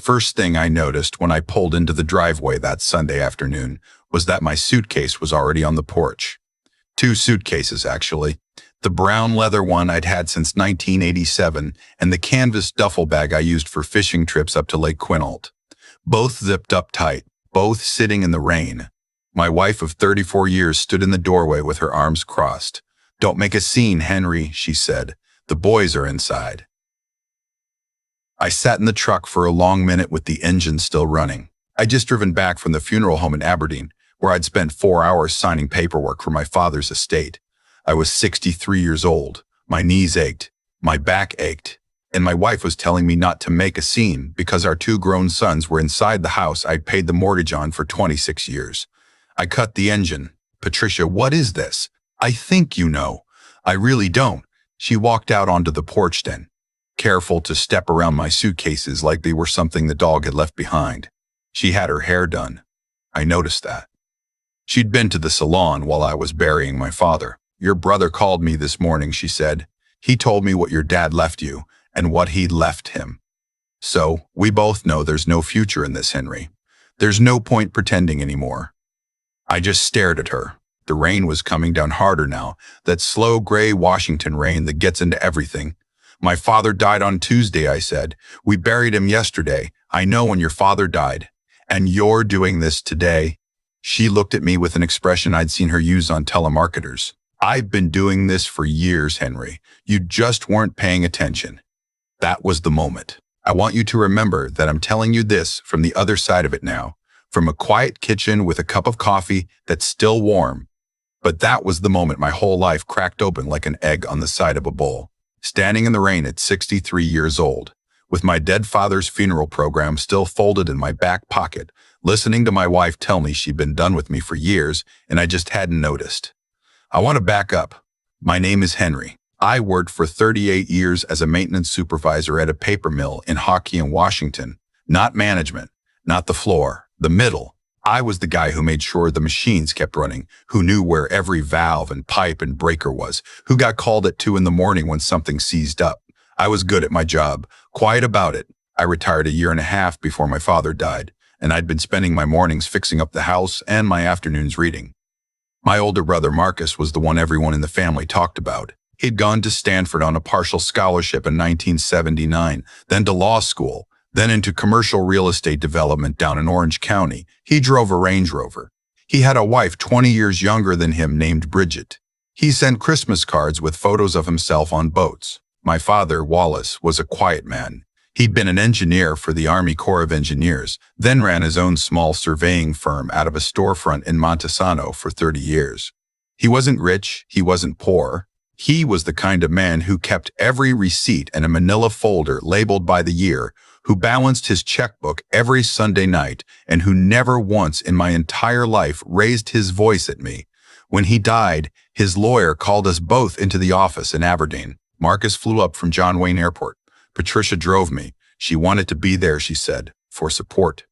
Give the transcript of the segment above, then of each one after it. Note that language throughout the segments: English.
First thing I noticed when I pulled into the driveway that Sunday afternoon was that my suitcase was already on the porch. Two suitcases, actually. The brown leather one I'd had since 1987 and the canvas duffel bag I used for fishing trips up to Lake Quinault. Both zipped up tight, both sitting in the rain. My wife of 34 years stood in the doorway with her arms crossed. "Don't make a scene, Henry," she said. "The boys are inside." I sat in the truck for a long minute with the engine still running. I'd just driven back from the funeral home in Aberdeen, where I'd spent 4 hours signing paperwork for my father's estate. I was 63 years old. My knees ached. My back ached. And my wife was telling me not to make a scene because our two grown sons were inside the house I'd paid the mortgage on for 26 years. I cut the engine. "Patricia, what is this?" "I think you know." "I really don't." She walked out onto the porch then, careful to step around my suitcases like they were something the dog had left behind. She had her hair done. I noticed that. She'd been to the salon while I was burying my father. "Your brother called me this morning," she said. "He told me what your dad left you and what he'd left him. So, we both know there's no future in this, Henry. There's no point pretending anymore." I just stared at her. The rain was coming down harder now, that slow gray Washington rain that gets into everything. "My father died on Tuesday," I said. "We buried him yesterday. I know when your father died. And you're doing this today." She looked at me with an expression I'd seen her use on telemarketers. "I've been doing this for years, Henry. You just weren't paying attention." That was the moment. I want you to remember that I'm telling you this from the other side of it now, from a quiet kitchen with a cup of coffee that's still warm. But that was the moment my whole life cracked open like an egg on the side of a bowl. Standing in the rain at 63 years old, with my dead father's funeral program still folded in my back pocket, listening to my wife tell me she'd been done with me for years and I just hadn't noticed. I want to back up. My name is Henry. I worked for 38 years as a maintenance supervisor at a paper mill in Hocking, Washington. Not management, not the floor, the middle. I was the guy who made sure the machines kept running, who knew where every valve and pipe and breaker was, who got called at 2 a.m. when something seized up. I was good at my job, quiet about it. I retired a year and a half before my father died, and I'd been spending my mornings fixing up the house and my afternoons reading. My older brother Marcus was the one everyone in the family talked about. He'd gone to Stanford on a partial scholarship in 1979, then to law school, then into commercial real estate development down in Orange County. He drove a Range Rover. He had a wife 20 years younger than him named Bridget. He sent Christmas cards with photos of himself on boats. My father, Wallace, was a quiet man. He'd been an engineer for the Army Corps of Engineers, then ran his own small surveying firm out of a storefront in Montesano for 30 years. He wasn't rich, he wasn't poor. He was the kind of man who kept every receipt in a manila folder labeled by the year, who balanced his checkbook every Sunday night, and who never once in my entire life raised his voice at me. When he died, his lawyer called us both into the office in Aberdeen. Marcus flew up from John Wayne Airport. Patricia drove me. She wanted to be there, she said, for support.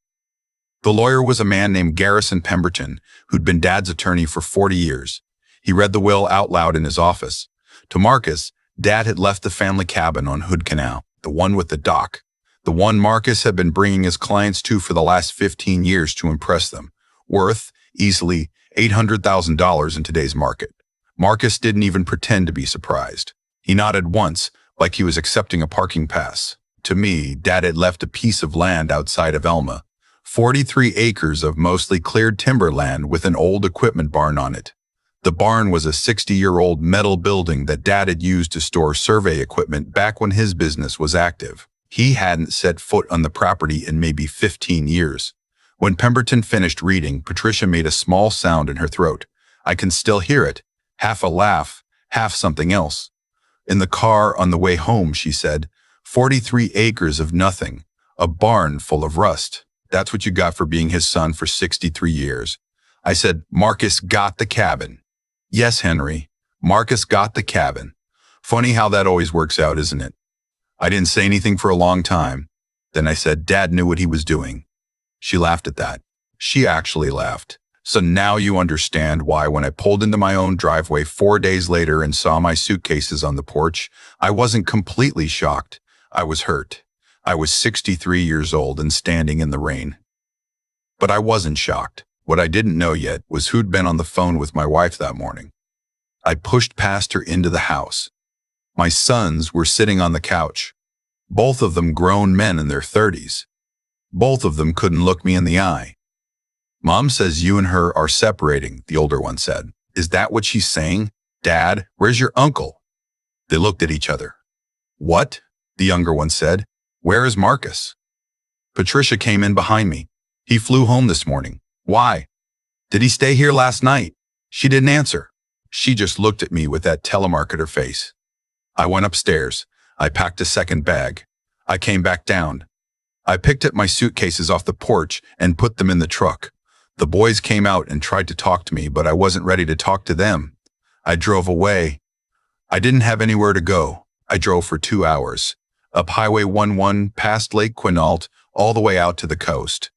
The lawyer was a man named Garrison Pemberton, who'd been Dad's attorney for 40 years. He read the will out loud in his office. To Marcus, Dad had left the family cabin on Hood Canal, the one with the dock, the one Marcus had been bringing his clients to for the last 15 years to impress them, worth easily $800,000 in today's market. Marcus didn't even pretend to be surprised. He nodded once, like he was accepting a parking pass. To me, Dad had left a piece of land outside of Elma, 43 acres of mostly cleared timberland with an old equipment barn on it. The barn was a 60-year-old metal building that Dad had used to store survey equipment back when his business was active. He hadn't set foot on the property in maybe 15 years. When Pemberton finished reading, Patricia made a small sound in her throat. I can still hear it, half a laugh, half something else. In the car on the way home, she said, 43 acres of nothing, a barn full of rust. That's what you got for being his son for 63 years. I said, Marcus got the cabin. Yes, Henry, Marcus got the cabin. Funny how that always works out, isn't it? I didn't say anything for a long time. Then I said, Dad knew what he was doing. She laughed at that. She actually laughed. So now you understand why when I pulled into my own driveway 4 days later and saw my suitcases on the porch, I wasn't completely shocked. I was hurt. I was 63 years old and standing in the rain. But I wasn't shocked. What I didn't know yet was who'd been on the phone with my wife that morning. I pushed past her into the house. My sons were sitting on the couch. Both of them grown men in their 30s. Both of them couldn't look me in the eye. "Mom says you and her are separating," the older one said. "Is that what she's saying? Dad, where's your uncle?" They looked at each other. "What?" the younger one said. "Where is Marcus?" Patricia came in behind me. "He flew home this morning." "Why?" "Did he stay here last night?" She didn't answer. She just looked at me with that telemarketer face. I went upstairs. I packed a second bag. I came back down. I picked up my suitcases off the porch and put them in the truck. The boys came out and tried to talk to me, but I wasn't ready to talk to them. I drove away. I didn't have anywhere to go. I drove for 2 hours. Up Highway 11, past Lake Quinault, all the way out to the coast.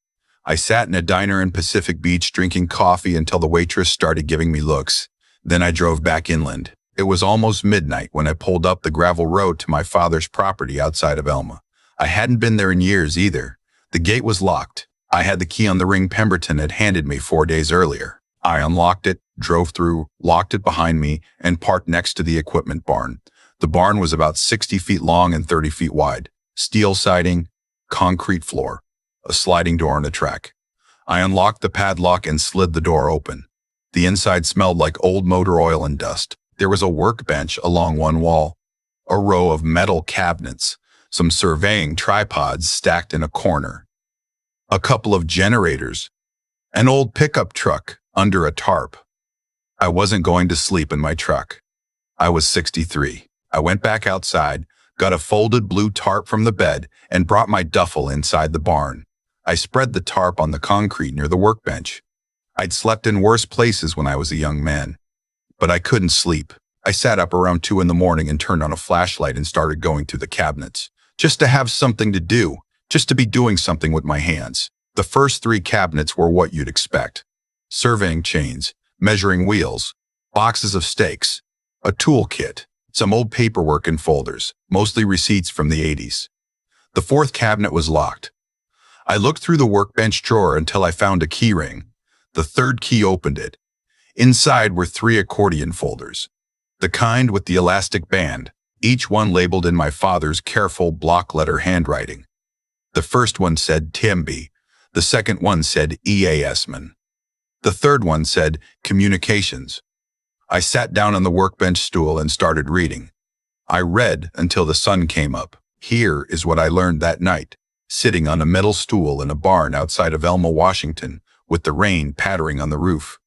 I sat in a diner in Pacific Beach drinking coffee until the waitress started giving me looks. Then I drove back inland. It was almost midnight when I pulled up the gravel road to my father's property outside of Elma. I hadn't been there in years either. The gate was locked. I had the key on the ring Pemberton had handed me 4 days earlier. I unlocked it, drove through, locked it behind me, and parked next to the equipment barn. The barn was about 60 feet long and 30 feet wide. Steel siding, concrete floor, a sliding door on a track. I unlocked the padlock and slid the door open. The inside smelled like old motor oil and dust. There was a workbench along one wall, a row of metal cabinets, some surveying tripods stacked in a corner, a couple of generators, an old pickup truck under a tarp. I wasn't going to sleep in my truck. I was 63. I went back outside, got a folded blue tarp from the bed, and brought my duffel inside the barn. I spread the tarp on the concrete near the workbench. I'd slept in worse places when I was a young man. But I couldn't sleep. I sat up around 2 in the morning and turned on a flashlight and started going through the cabinets. Just to have something to do. Just to be doing something with my hands. The first 3 cabinets were what you'd expect. Surveying chains, measuring wheels, boxes of stakes, a tool kit, some old paperwork and folders, mostly receipts from the 80s. The 4th cabinet was locked. I looked through the workbench drawer until I found a key ring. The 3rd key opened it. Inside were 3 accordion folders, the kind with the elastic band, each one labeled in my father's careful block letter handwriting. The first one said Timby, the second one said EASman. The third one said Communications. I sat down on the workbench stool and started reading. I read until the sun came up. Here is what I learned that night, sitting on a metal stool in a barn outside of Elma, Washington, with the rain pattering on the roof.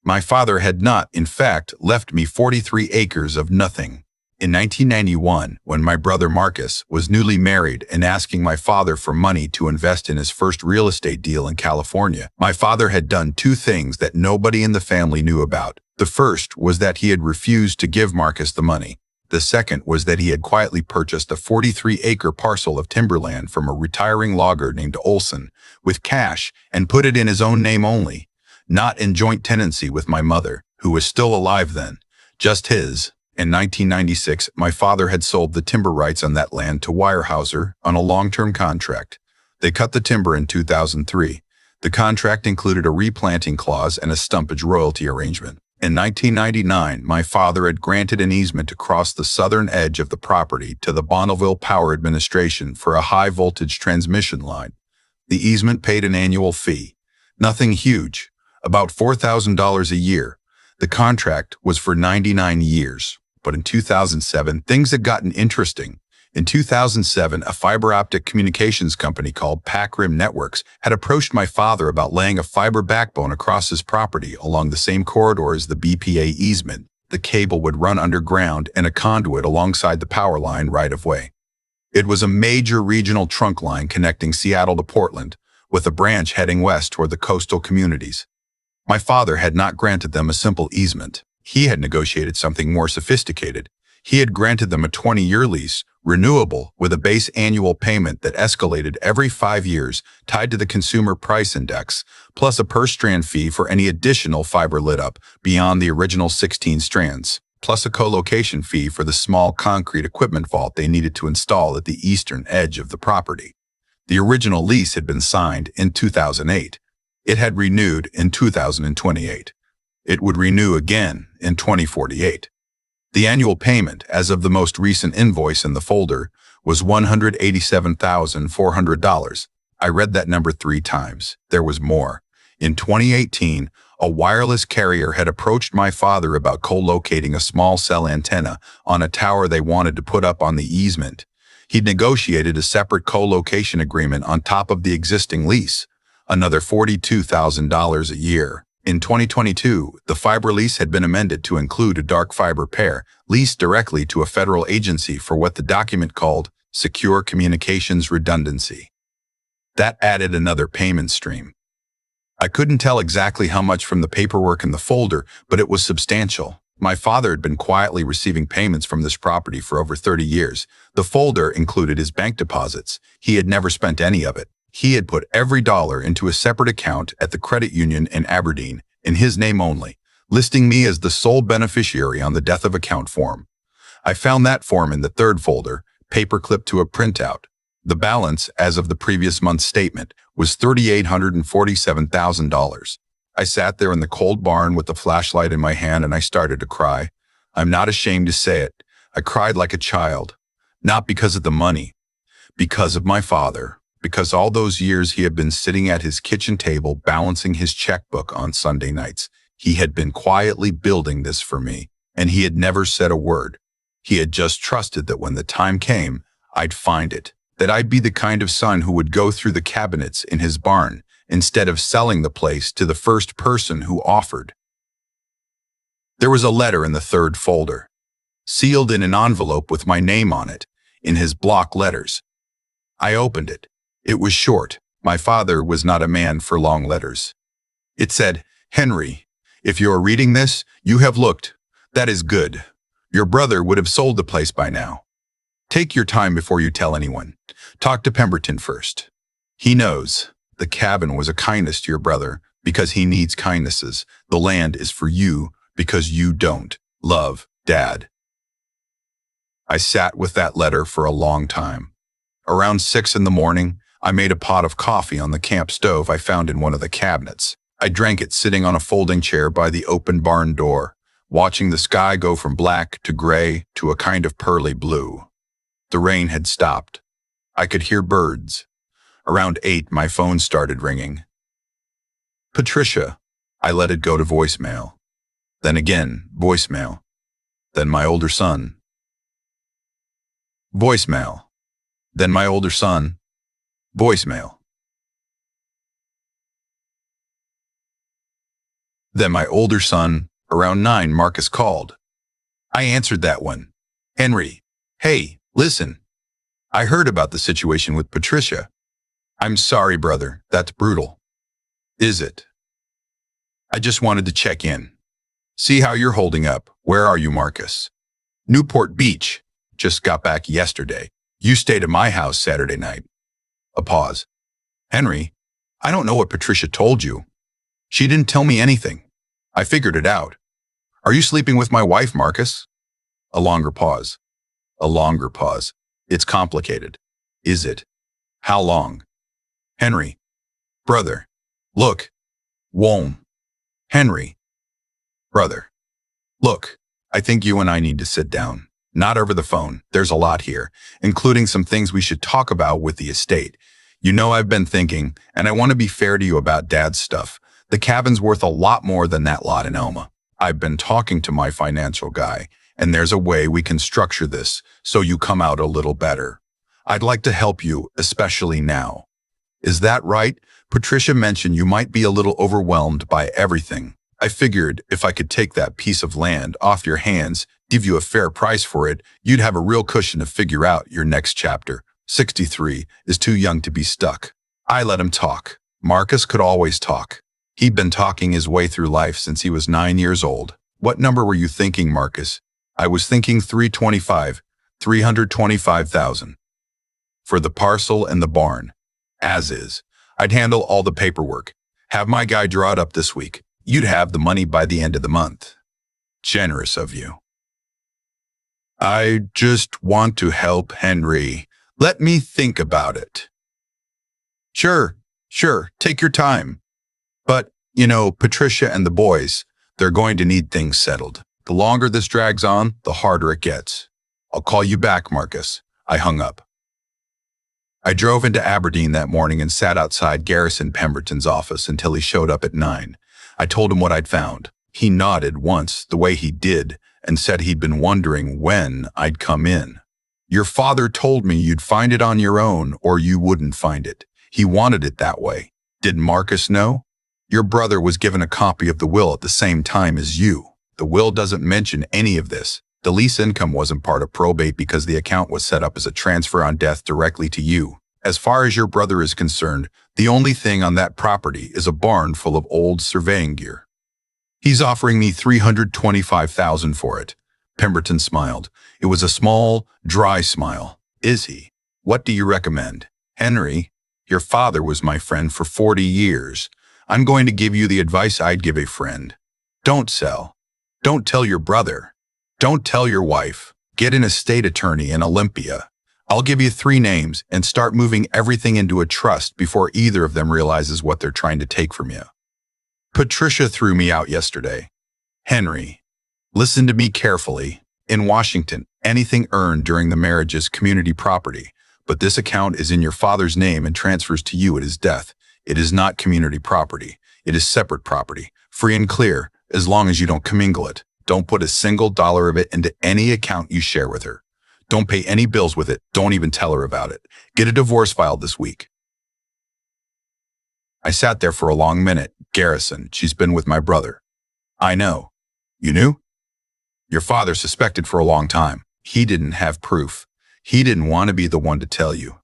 My father had not, in fact, left me 43 acres of nothing. In 1991, when my brother Marcus was newly married and asking my father for money to invest in his first real estate deal in California, my father had done 2 things that nobody in the family knew about. The first was that he had refused to give Marcus the money. The second was that he had quietly purchased a 43-acre parcel of timberland from a retiring logger named Olson with cash and put it in his own name only, not in joint tenancy with my mother, who was still alive then, just his. In 1996, my father had sold the timber rights on that land to Weyerhaeuser on a long-term contract. They cut the timber in 2003. The contract included a replanting clause and a stumpage royalty arrangement. In 1999, my father had granted an easement across the southern edge of the property to the Bonneville Power Administration for a high-voltage transmission line. The easement paid an annual fee. Nothing huge, about $4,000 a year. The contract was for 99 years. But in 2007, things had gotten interesting. In 2007, a fiber optic communications company called Pac-Rim Networks had approached my father about laying a fiber backbone across his property along the same corridor as the BPA easement. The cable would run underground and a conduit alongside the power line right-of-way. It was a major regional trunk line connecting Seattle to Portland, with a branch heading west toward the coastal communities. My father had not granted them a simple easement. He had negotiated something more sophisticated. He had granted them a 20-year lease, renewable, with a base annual payment that escalated every 5 years, tied to the consumer price index, plus a per-strand fee for any additional fiber lit up beyond the original 16 strands. plus a co-location fee for the small concrete equipment vault they needed to install at the eastern edge of the property. The original lease had been signed in 2008. It had renewed in 2028. It would renew again in 2048. The annual payment, as of the most recent invoice in the folder, was $187,400. I read that number 3 times. There was more. In 2018, a wireless carrier had approached my father about co-locating a small cell antenna on a tower they wanted to put up on the easement. He'd negotiated a separate co-location agreement on top of the existing lease, another $42,000 a year. In 2022, the fiber lease had been amended to include a dark fiber pair leased directly to a federal agency for what the document called secure communications redundancy. That added another payment stream. I couldn't tell exactly how much from the paperwork in the folder, but it was substantial. My father had been quietly receiving payments from this property for over 30 years. The folder included his bank deposits. He had never spent any of it. He had put every dollar into a separate account at the credit union in Aberdeen, in his name only, listing me as the sole beneficiary on the death of account form. I found that form in the third folder, paperclipped to a printout. The balance, as of the previous month's statement, was $3,847,000. I sat there in the cold barn with the flashlight in my hand and I started to cry. I'm not ashamed to say it. I cried like a child. Not because of the money. Because of my father. Because all those years he had been sitting at his kitchen table balancing his checkbook on Sunday nights. He had been quietly building this for me, and he had never said a word. He had just trusted that when the time came, I'd find it. That I'd be the kind of son who would go through the cabinets in his barn instead of selling the place to the first person who offered. There was a letter in the third folder, sealed in an envelope with my name on it, in his block letters. I opened it. It was short. My father was not a man for long letters. It said, "Henry, if you are reading this, you have looked. That is good. Your brother would have sold the place by now. Take your time before you tell anyone. Talk to Pemberton first. He knows. The cabin was a kindness to your brother because he needs kindnesses. The land is for you because you don't. Love, Dad." I sat with that letter for a long time. Around 6 in the morning, I made a pot of coffee on the camp stove I found in one of the cabinets. I drank it sitting on a folding chair by the open barn door, watching the sky go from black to gray to a kind of pearly blue. The rain had stopped. I could hear birds. Around 8, my phone started ringing. "Patricia." I let it go to voicemail. Then again, voicemail. Then my older son. Voicemail. Then my older son. Voicemail. Then my older son, around 9, Marcus called. I answered that one. "Henry, hey, listen. I heard about the situation with Patricia. I'm sorry, brother, that's brutal." "Is it?" "I just wanted to check in. See how you're holding up. Where are you, Marcus?" "Newport Beach. Just got back yesterday. You stayed at my house Saturday night." A pause. "Henry, I don't know what Patricia told you. She didn't tell me anything. I figured it out. Are you sleeping with my wife, Marcus?" A longer pause. A longer pause. "It's complicated." "Is it? How long?" "Henry. Brother. Look. Won't. Henry. Brother. Look, I think you and I need to sit down. Not over the phone. There's a lot here, including some things we should talk about with the estate. You know I've been thinking, and I want to be fair to you about Dad's stuff. The cabin's worth a lot more than that lot in Elma. I've been talking to my financial guy, and there's a way we can structure this so you come out a little better. I'd like to help you, especially now." "Is that right?" Patricia mentioned you might be a little overwhelmed by everything. I figured if I could take that piece of land off your hands, give you a fair price for it, you'd have a real cushion to figure out your next chapter. 63 is too young to be stuck. I let him talk. Marcus could always talk. He'd been talking his way through life since he was 9 years old. "What number were you thinking, Marcus?" "I was thinking 325,000. For the parcel and the barn. As is. I'd handle all the paperwork. Have my guy draw it up this week. You'd have the money by the end of the month." "Generous of you." I just want to help Henry. Let me think about it. Sure, sure, take your time. But, Patricia and the boys, they're going to need things settled. The longer this drags on, the harder it gets. I'll call you back, Marcus. I hung up. I drove into Aberdeen that morning and sat outside Garrison Pemberton's office until he showed up at 9. I told him what I'd found. He nodded once, the way he did, and said he'd been wondering when I'd come in. Your father told me you'd find it on your own or you wouldn't find it. He wanted it that way. Did Marcus know? Your brother was given a copy of the will at the same time as you. The will doesn't mention any of this. The lease income wasn't part of probate because the account was set up as a transfer on death directly to you. As far as your brother is concerned, the only thing on that property is a barn full of old surveying gear. He's offering me $325,000 for it. Pemberton smiled. It was a small, dry smile. Is he? What do you recommend? Henry, your father was my friend for 40 years. I'm going to give you the advice I'd give a friend. Don't sell. Don't tell your brother. Don't tell your wife. Get an estate attorney in Olympia. I'll give you 3 names and start moving everything into a trust before either of them realizes what they're trying to take from you. Patricia threw me out yesterday. Henry, listen to me carefully. In Washington, anything earned during the marriage is community property, but this account is in your father's name and transfers to you at his death. It is not community property. It is separate property, free and clear, as long as you don't commingle it. Don't put a single dollar of it into any account you share with her. Don't pay any bills with it. Don't even tell her about it. Get a divorce filed this week. I sat there for a long minute. Garrison, she's been with my brother. I know. You knew? Your father suspected for a long time. He didn't have proof. He didn't want to be the one to tell you.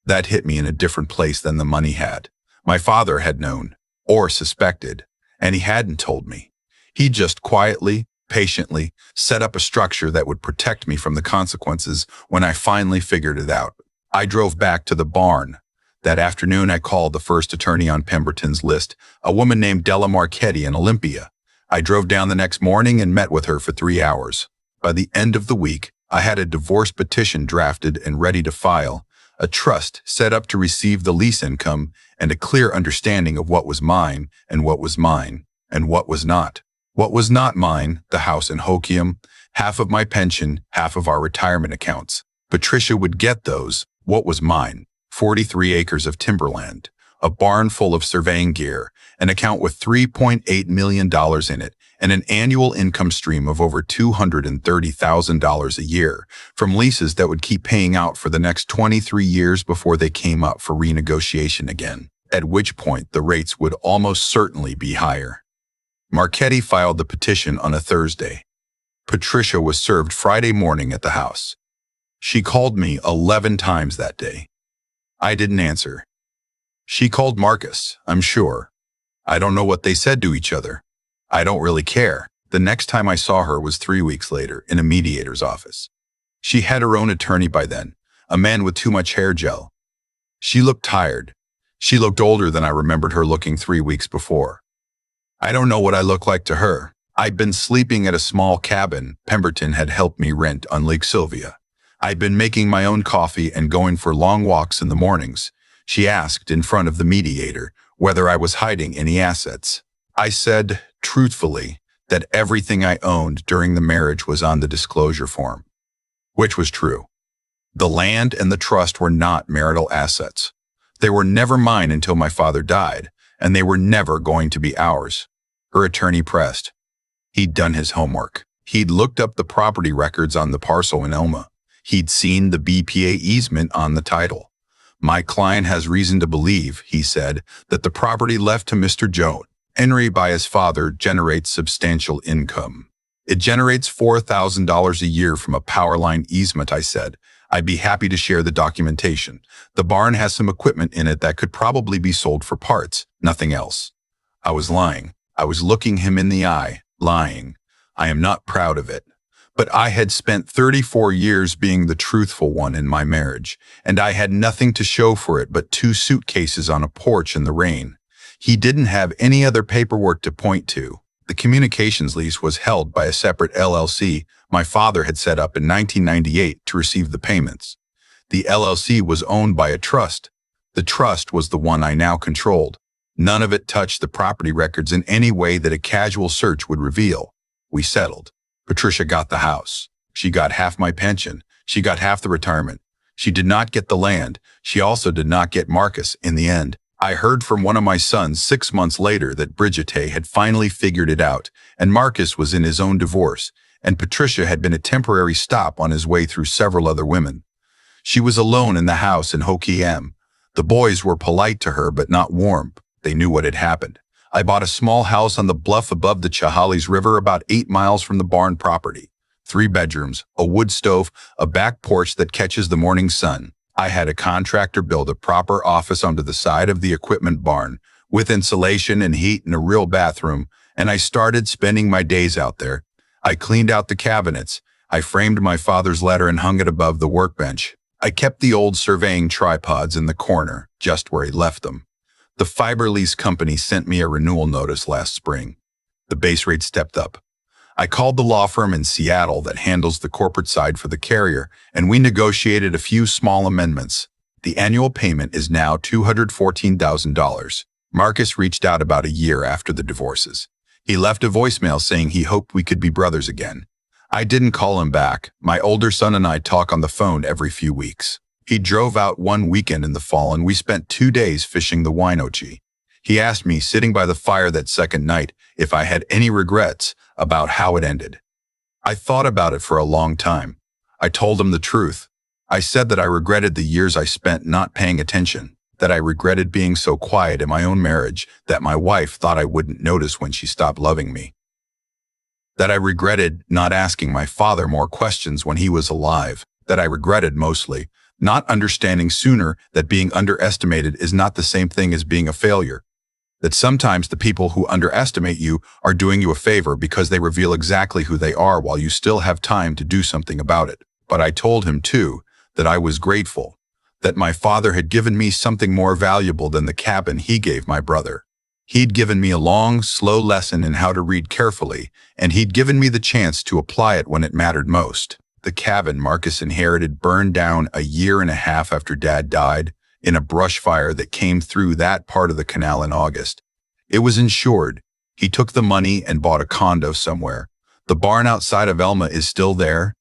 That hit me in a different place than the money had. My father had known, or suspected, and he hadn't told me. He just quietly, patiently set up a structure that would protect me from the consequences when I finally figured it out. I drove back to the barn. That afternoon, I called the first attorney on Pemberton's list, a woman named Della Marchetti in Olympia. I drove down the next morning and met with her for 3 hours. By the end of the week, I had a divorce petition drafted and ready to file, a trust set up to receive the lease income, and a clear understanding of what was mine and what was mine and what was not. What was not mine, the house in Hoquiam, half of my pension, half of our retirement accounts. Patricia would get those. What was mine? 43 acres of timberland, a barn full of surveying gear, an account with $3.8 million in it, and an annual income stream of over $230,000 a year from leases that would keep paying out for the next 23 years before they came up for renegotiation again, at which point the rates would almost certainly be higher. Marchetti filed the petition on a Thursday. Patricia was served Friday morning at the house. She called me 11 times that day. I didn't answer. She called Marcus, I'm sure. I don't know what they said to each other. I don't really care. The next time I saw her was 3 weeks later in a mediator's office. She had her own attorney by then, a man with too much hair gel. She looked tired. She looked older than I remembered her looking 3 weeks before. I don't know what I look like to her. I'd been sleeping at a small cabin Pemberton had helped me rent on Lake Sylvia. I'd been making my own coffee and going for long walks in the mornings. She asked in front of the mediator whether I was hiding any assets. I said, truthfully, that everything I owned during the marriage was on the disclosure form, which was true. The land and the trust were not marital assets. They were never mine until my father died, and they were never going to be ours. Her attorney pressed. He'd done his homework. He'd looked up the property records on the parcel in Elma. He'd seen the BPA easement on the title. My client has reason to believe, he said, that the property left to Mr. Joe Henry by his father generates substantial income. It generates $4,000 a year from a power line easement, I said. I'd be happy to share the documentation. The barn has some equipment in it that could probably be sold for parts, nothing else. I was lying. I was looking him in the eye, lying. I am not proud of it. But I had spent 34 years being the truthful one in my marriage, and I had nothing to show for it but 2 suitcases on a porch in the rain. He didn't have any other paperwork to point to. The communications lease was held by a separate LLC my father had set up in 1998 to receive the payments. The LLC was owned by a trust. The trust was the one I now controlled. None of it touched the property records in any way that a casual search would reveal. We settled. Patricia got the house. She got half my pension. She got half the retirement. She did not get the land. She also did not get Marcus in the end. I heard from one of my sons 6 months later that Brigitte had finally figured it out, and Marcus was in his own divorce, and Patricia had been a temporary stop on his way through several other women. She was alone in the house in Hokkien. The boys were polite to her but not warm. They knew what had happened. I bought a small house on the bluff above the Chehalis River about 8 miles from the barn property. 3 bedrooms, a wood stove, a back porch that catches the morning sun. I had a contractor build a proper office onto the side of the equipment barn, with insulation and heat and a real bathroom, and I started spending my days out there. I cleaned out the cabinets. I framed my father's letter and hung it above the workbench. I kept the old surveying tripods in the corner, just where he left them. The fiber lease company sent me a renewal notice last spring. The base rate stepped up. I called the law firm in Seattle that handles the corporate side for the carrier, and we negotiated a few small amendments. The annual payment is now $214,000. Marcus reached out about a year after the divorces. He left a voicemail saying he hoped we could be brothers again. I didn't call him back. My older son and I talk on the phone every few weeks. He drove out one weekend in the fall and we spent 2 days fishing the Winochi. He asked me, sitting by the fire that second night, if I had any regrets about how it ended. I thought about it for a long time. I told him the truth. I said that I regretted the years I spent not paying attention, that I regretted being so quiet in my own marriage that my wife thought I wouldn't notice when she stopped loving me, that I regretted not asking my father more questions when he was alive, that I regretted mostly not understanding sooner that being underestimated is not the same thing as being a failure, that sometimes the people who underestimate you are doing you a favor because they reveal exactly who they are while you still have time to do something about it. But I told him, too, that I was grateful, that my father had given me something more valuable than the cabin he gave my brother. He'd given me a long, slow lesson in how to read carefully, and he'd given me the chance to apply it when it mattered most. The cabin Marcus inherited burned down a year and a half after Dad died, in a brush fire that came through that part of the canal in August. It was insured. He took the money and bought a condo somewhere. The barn outside of Elma is still there.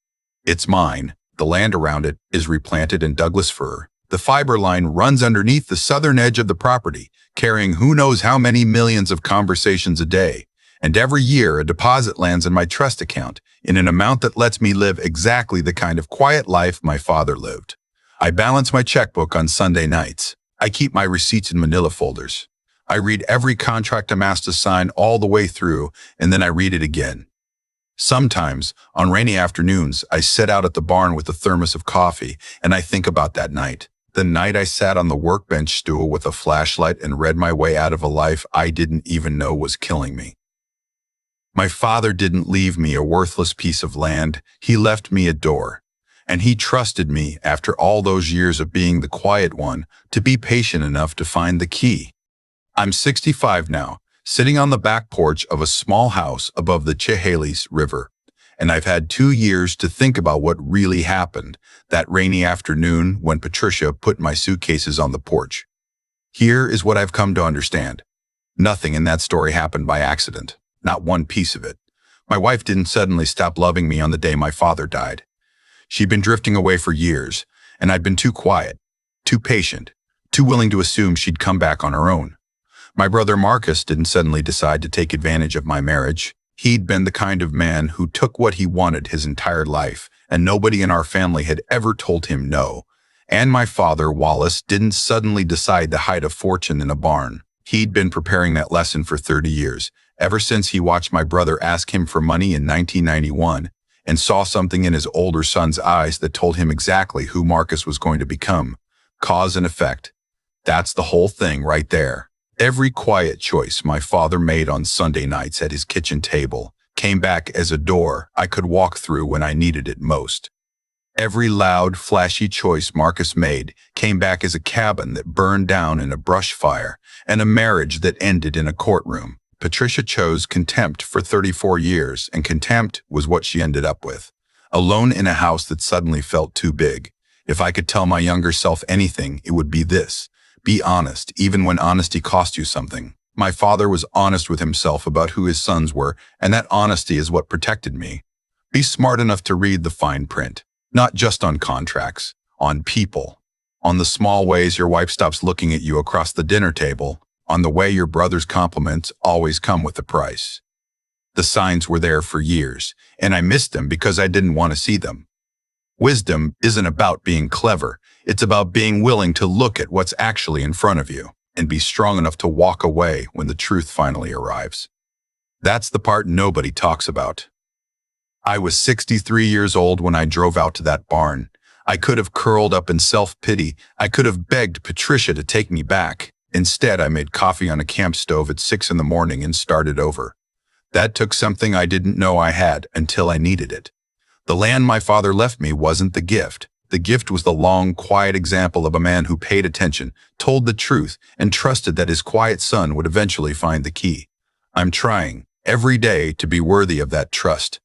It's mine. The land around it is replanted in Douglas fir. The fiber line runs underneath the southern edge of the property, carrying who knows how many millions of conversations a day. And every year a deposit lands in my trust account in an amount that lets me live exactly the kind of quiet life my father lived. I balance my checkbook on Sunday nights. I keep my receipts in manila folders. I read every contract I'm asked to sign all the way through, and then I read it again. Sometimes, on rainy afternoons, I sit out at the barn with a thermos of coffee, and I think about that night. The night I sat on the workbench stool with a flashlight and read my way out of a life I didn't even know was killing me. My father didn't leave me a worthless piece of land. He left me a door. And he trusted me, after all those years of being the quiet one, to be patient enough to find the key. I'm 65 now, sitting on the back porch of a small house above the Chehalis River, and I've had 2 years to think about what really happened that rainy afternoon when Patricia put my suitcases on the porch. Here is what I've come to understand. Nothing in that story happened by accident, not one piece of it. My wife didn't suddenly stop loving me on the day my father died. She'd been drifting away for years, and I'd been too quiet, too patient, too willing to assume she'd come back on her own. My brother Marcus didn't suddenly decide to take advantage of my marriage. He'd been the kind of man who took what he wanted his entire life, and nobody in our family had ever told him no. And my father, Wallace, didn't suddenly decide to hide a fortune in a barn. He'd been preparing that lesson for 30 years, ever since he watched my brother ask him for money in 1991. And saw something in his older son's eyes that told him exactly who Marcus was going to become. Cause and effect. That's the whole thing right there. Every quiet choice my father made on Sunday nights at his kitchen table came back as a door I could walk through when I needed it most. Every loud, flashy choice Marcus made came back as a cabin that burned down in a brush fire and a marriage that ended in a courtroom. Patricia chose contempt for 34 years, and contempt was what she ended up with. Alone in a house that suddenly felt too big. If I could tell my younger self anything, it would be this. Be honest, even when honesty cost you something. My father was honest with himself about who his sons were, and that honesty is what protected me. Be smart enough to read the fine print, not just on contracts, on people, on the small ways your wife stops looking at you across the dinner table, on the way your brother's compliments always come with a price. The signs were there for years, and I missed them because I didn't want to see them. Wisdom isn't about being clever. It's about being willing to look at what's actually in front of you and be strong enough to walk away when the truth finally arrives. That's the part nobody talks about. I was 63 years old when I drove out to that barn. I could have curled up in self-pity. I could have begged Patricia to take me back. Instead, I made coffee on a camp stove at 6 in the morning and started over. That took something I didn't know I had until I needed it. The land my father left me wasn't the gift. The gift was the long, quiet example of a man who paid attention, told the truth, and trusted that his quiet son would eventually find the key. I'm trying, every day, to be worthy of that trust,